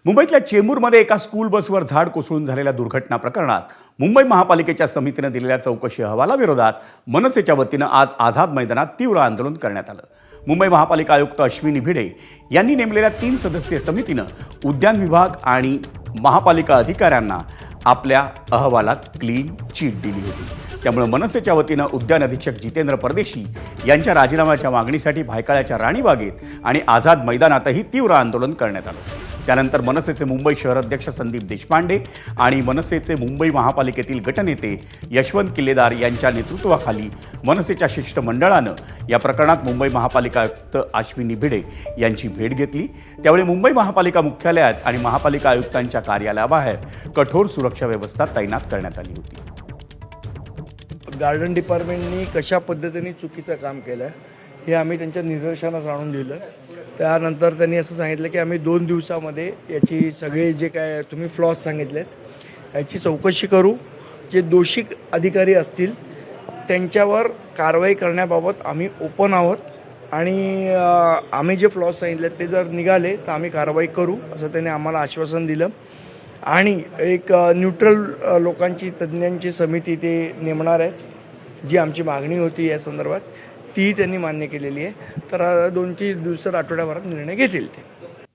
मुंबईतल्या चेंबूरमध्ये एका स्कूल बसवर झाड कोसळून झालेल्या दुर्घटना प्रकरणात मुंबई महापालिकेच्या समितीनं दिलेल्या चौकशी अहवालाविरोधात मनसेच्या वतीनं आज आझाद मैदानात तीव्र आंदोलन करण्यात आलं। मुंबई महापालिका आयुक्त अश्विनी भिडे यांनी नेमलेल्या 3 सदस्यीय समितीनं उद्यान विभाग आणि महापालिका अधिकाऱ्यांना आपल्या अहवालात क्लीन चिट दिली होती। त्यामुळे मनसेच्या वतीनं उद्यान अधीक्षक जितेंद्र परदेशी यांच्या राजीनाम्याच्या मागणीसाठी भायखळ्याच्या राणीबागेत आणि आझाद मैदानातही तीव्र आंदोलन करण्यात आलं। त्यानंतर मनसेचे मुंबई शहर अध्यक्ष संदीप देशपांडे आणि मनसेचे मुंबई महापालिकेतील गटनेते यशवंत किल्लेदार यांच्या नेतृत्वाखाली मनसेच्या शिष्टमंडळानं या प्रकरणात मुंबई महापालिका आयुक्त अश्विनी भिडे यांची भेट घेतली। त्यावेळी मुंबई महापालिका मुख्यालयात आणि महापालिका आयुक्तांच्या कार्यालयाबाहेर कठोर सुरक्षा व्यवस्था तैनात करण्यात आली होती। गार्डन डिपार्टमेंटनी कशा पद्धतीने चुकीचं काम केलं हे आम्ही त्यांच्या निदर्शनास आणून दिलं। त्यानंतर त्यांनी असं सांगितलं की आम्ही 2 दिवसामध्ये याची सगळे जे काय तुम्ही फ्लॉज सांगितलेत याची चौकशी करू, जे दोषी अधिकारी असतील त्यांच्यावर कारवाई करण्याबाबत आम्ही ओपन आहोत आणि आम्ही जे फ्लॉज सांगितलेत ते जर निघाले तर आम्ही कारवाई करू असं त्यांनी आम्हाला आश्वासन दिलं। आणि एक न्यूट्रल लोकांची तज्ज्ञांची समिती ते नेमणार आहेत, जी आमची मागणी होती या संदर्भात ती त्यांनी मान्य केलेली आहे। तर 2-3 दिवसात आठवड्याभरात निर्णय घेतील ते।